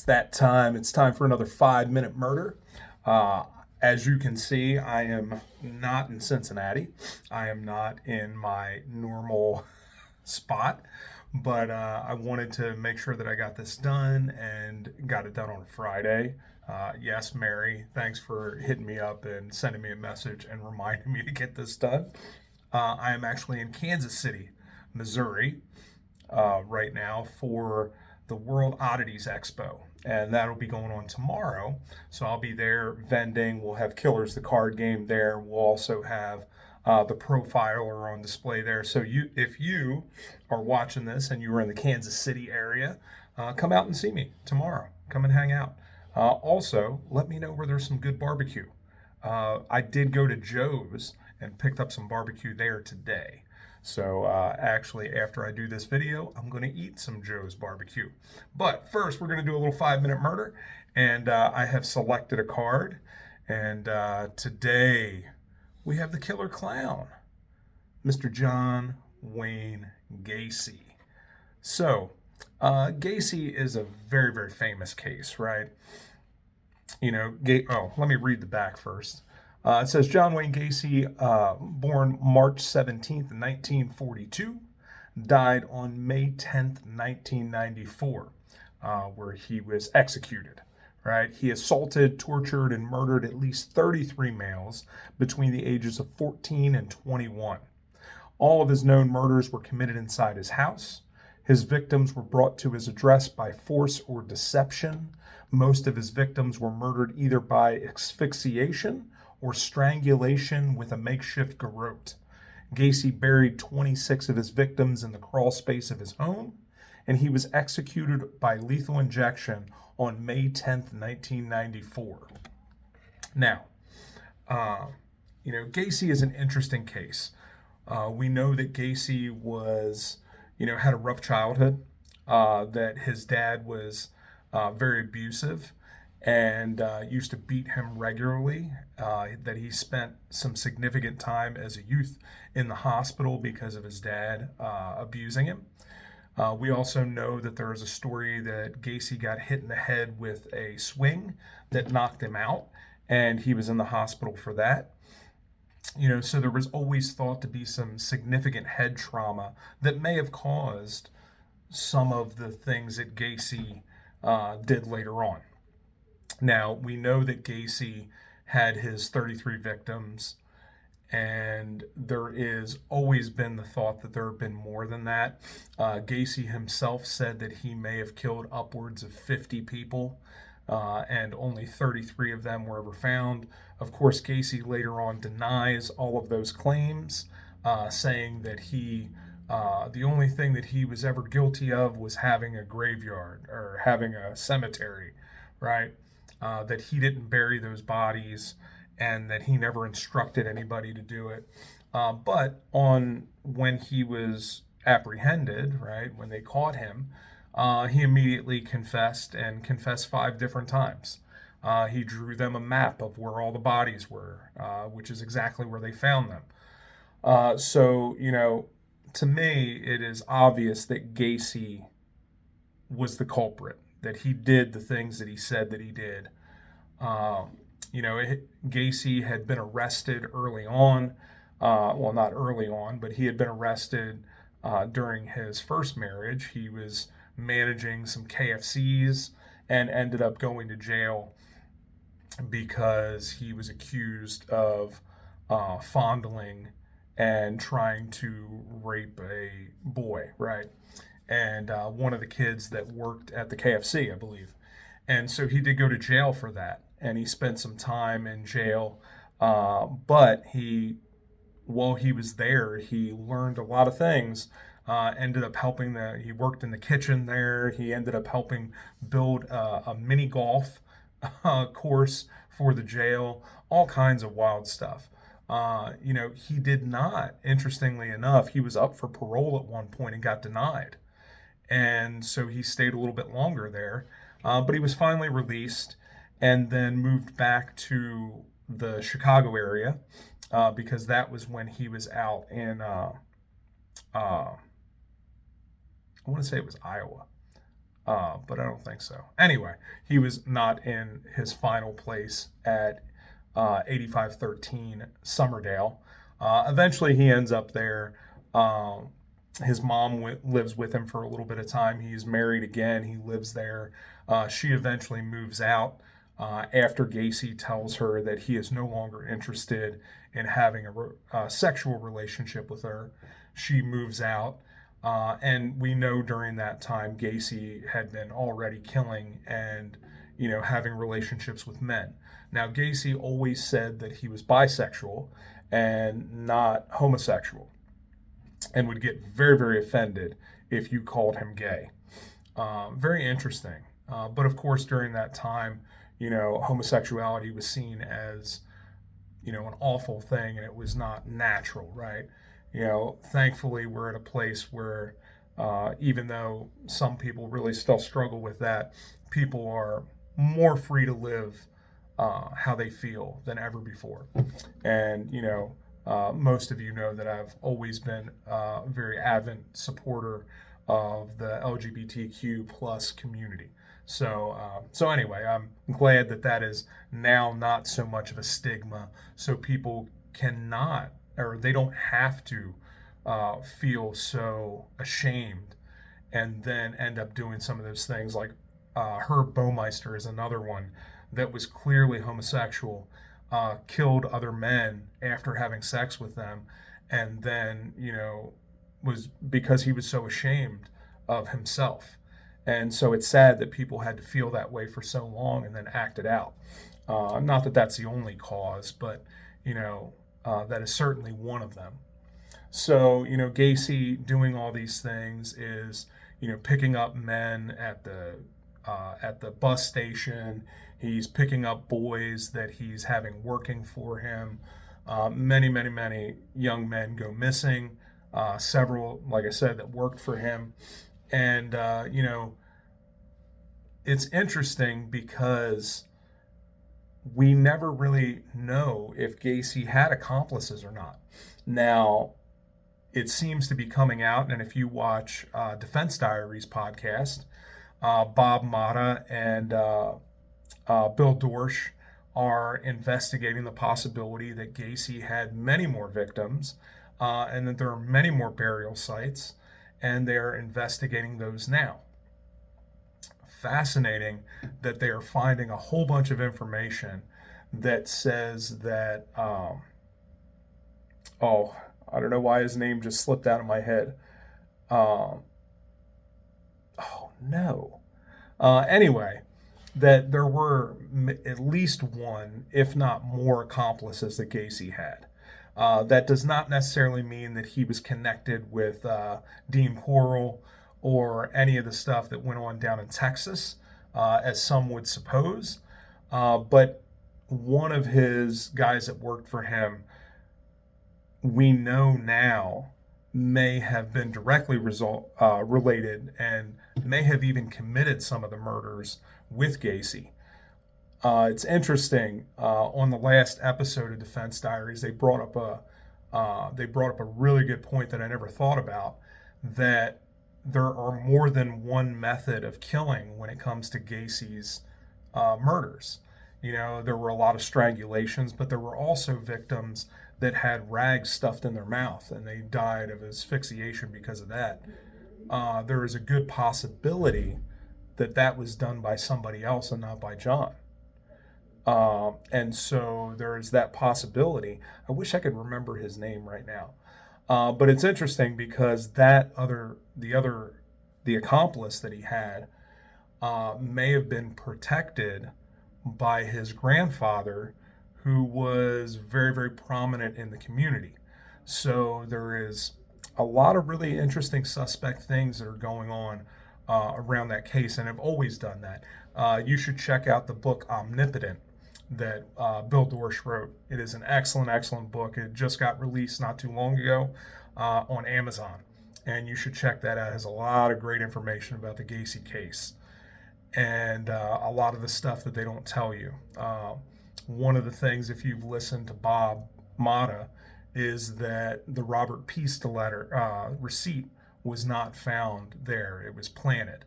that time. It's time for another 5-minute murder. As you can see, I am not in Cincinnati. I am not in my normal spot, but I wanted to make sure that I got this done and got it done on a Friday. Yes, Mary, thanks for hitting me up and sending me a message and reminding me to get this done. I am actually in Kansas City, Missouri, right now for the World Oddities Expo, and that'll be going on tomorrow. So I'll be there vending. We'll have Killers the card game there. We'll also have the Profiler on display there. So if you are watching this and you are in the Kansas City area, come out and see me tomorrow. Come and hang out. Also, let me know where there's some good barbecue. I did go to Joe's and picked up some barbecue there today. So actually, after I do this video, I'm going to eat some Joe's barbecue. But first, we're going to do a little 5-minute murder. And I have selected a card. And today, we have the killer clown, Mr. John Wayne Gacy. So, Gacy is a very, very famous case, right? You know, let me read the back first. It says John Wayne Gacy, born March 17th, 1942, died on May 10th, 1994, where he was executed. Right? He assaulted, tortured, and murdered at least 33 males between the ages of 14 and 21. All of his known murders were committed inside his house. His victims were brought to his address by force or deception. Most of his victims were murdered either by asphyxiation or strangulation with a makeshift garrote. Gacy buried 26 of his victims in the crawl space of his home, and he was executed by lethal injection on May 10th, 1994. Now, Gacy is an interesting case. We know that Gacy was, had a rough childhood, that his dad was very abusive and used to beat him regularly, that he spent some significant time as a youth in the hospital because of his dad abusing him. We also know that there is a story that Gacy got hit in the head with a swing that knocked him out, and he was in the hospital for that. So there was always thought to be some significant head trauma that may have caused some of the things that Gacy did later on. Now, we know that Gacy had his 33 victims, and there is always been the thought that there have been more than that. Gacy himself said that he may have killed upwards of 50 people, and only 33 of them were ever found. Of course, Gacy later on denies all of those claims, saying that the only thing that he was ever guilty of was having a graveyard or having a cemetery, right? That he didn't bury those bodies and that he never instructed anybody to do it. But when he was apprehended, right, when they caught him, he immediately confessed and confessed 5 different times. He drew them a map of where all the bodies were, which is exactly where they found them. So, to me, it is obvious that Gacy was the culprit, that he did the things that he said that he did. Gacy had been arrested early on. Well, not early on, but he had been arrested during his first marriage. He was managing some KFCs and ended up going to jail because he was accused of fondling and trying to rape a boy, right? And one of the kids that worked at the KFC, I believe. And so he did go to jail for that, and he spent some time in jail. But while he was there, he learned a lot of things. Ended up helping he worked in the kitchen there. He ended up helping build a mini golf course for the jail, all kinds of wild stuff. He did not, interestingly enough, he was up for parole at one point and got denied. And so he stayed a little bit longer there, but he was finally released and then moved back to the Chicago area because that was when he was out in, I want to say it was Iowa. but I don't think so. Anyway, he was not in his final place at 8513 Summerdale. Eventually, he ends up there. Um, his mom lives with him for a little bit of time. He's married again. He lives there. She eventually moves out after Gacy tells her that he is no longer interested in having a sexual relationship with her. She moves out. And we know during that time Gacy had been already killing and having relationships with men. Now Gacy always said that he was bisexual and not homosexual, and would get very very offended if you called him gay. Very interesting. But of course during that time, homosexuality was seen as an awful thing, and it was not natural, right? Thankfully, we're at a place where, even though some people really still struggle with that, people are more free to live how they feel than ever before. And, most of you know that I've always been a very avid supporter of the LGBTQ plus community. So anyway, I'm glad that is now not so much of a stigma, so people cannot, or they don't have to feel so ashamed and then end up doing some of those things. Like Herb Baumeister is another one that was clearly homosexual, killed other men after having sex with them, and then was because he was so ashamed of himself. And so it's sad that people had to feel that way for so long and then act it out. Not that that's the only cause, but that is certainly one of them. So Gacy doing all these things is picking up men at the bus station. He's picking up boys that he's having working for him. Many young men go missing. Several, like I said, that worked for him. And, it's interesting because we never really know if Gacy had accomplices or not. Now, it seems to be coming out, and if you watch Defense Diaries podcast, Bob Motta and Bill Dorsch are investigating the possibility that Gacy had many more victims, and that there are many more burial sites, and they're investigating those now. Fascinating that they are finding a whole bunch of information that says that I don't know why his name just slipped out of my head. Oh no. Anyway, that there were at least one, if not more, accomplices that Gacy had. That does not necessarily mean that he was connected with Dean Corll or any of the stuff that went on down in Texas, as some would suppose. But one of his guys that worked for him, we know now, may have been directly related and may have even committed some of the murders with Gacy. It's interesting. On the last episode of Defense Diaries, they brought up a really good point that I never thought about, that there are more than one method of killing when it comes to Gacy's murders. There were a lot of strangulations, but there were also victims that had rags stuffed in their mouth, and they died of asphyxiation because of that. There is a good possibility that was done by somebody else and not by John. And so there is that possibility. I wish I could remember his name right now. But it's interesting because the accomplice that he had may have been protected by his grandfather, who was very, very prominent in the community. So there is a lot of really interesting suspect things that are going on around that case, and have always done that. You should check out the book Omnipotent that Bill Dorsch wrote. It is an excellent, excellent book. It just got released not too long ago on Amazon, and you should check that out. It has a lot of great information about the Gacy case and a lot of the stuff that they don't tell you. One of the things, if you've listened to Bob Motta, is that the Robert Peace letter receipt was not found there. It was planted.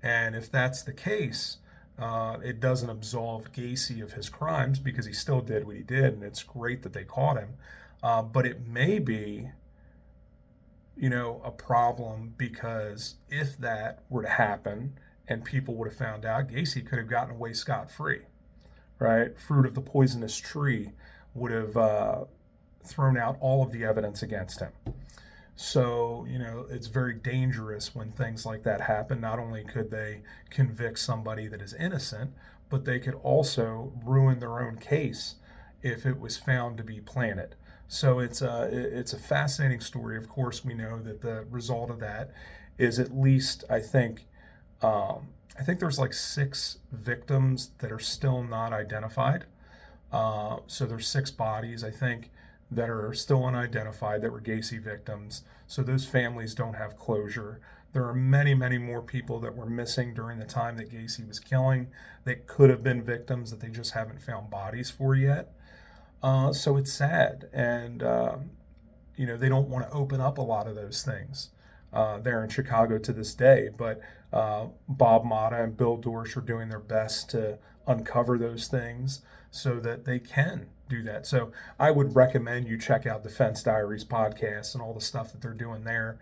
And if that's the case, it doesn't absolve Gacy of his crimes because he still did what he did, and it's great that they caught him. But it may be, a problem because if that were to happen and people would have found out, Gacy could have gotten away scot-free, right? Fruit of the poisonous tree would have thrown out all of the evidence against him. So, it's very dangerous when things like that happen. Not only could they convict somebody that is innocent, but they could also ruin their own case if it was found to be planted. So it's a fascinating story. Of course, we know that the result of that is at least, I think there's like 6 victims that are still not identified. So there's 6 bodies, I think, that are still unidentified that were Gacy victims. So those families don't have closure. There are many, many more people that were missing during the time that Gacy was killing that could have been victims that they just haven't found bodies for yet. So it's sad. And, they don't want to open up a lot of those things there in Chicago to this day. But Bob Motta and Bill Dorsch are doing their best to uncover those things so that they can do that. So I would recommend you check out the Fence Diaries podcast and all the stuff that they're doing there.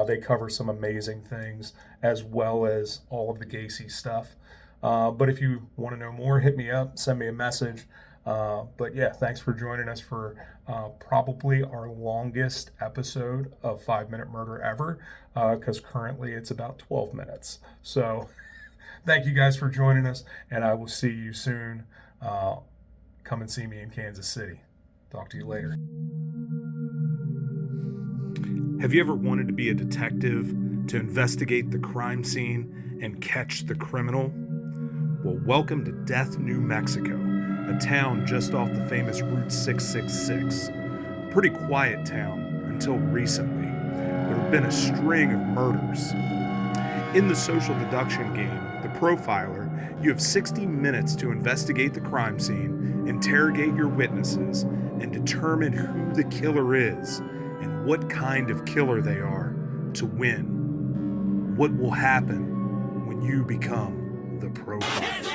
They cover some amazing things as well as all of the Gacy stuff. But if you want to know more, hit me up, send me a message. But yeah, thanks for joining us for probably our longest episode of 5 Minute Murder ever, because currently it's about 12 minutes. So thank you guys for joining us, and I will see you soon. Come and see me in Kansas City. Talk to you later. Have you ever wanted to be a detective to investigate the crime scene and catch the criminal? Well, welcome to Death, New Mexico, a town just off the famous Route 666. A pretty quiet town until recently. There have been a string of murders. In the social deduction game, The Profiler, you have 60 minutes to investigate the crime scene, interrogate your witnesses, and determine who the killer is and what kind of killer they are to win. What will happen when you become the Profiler?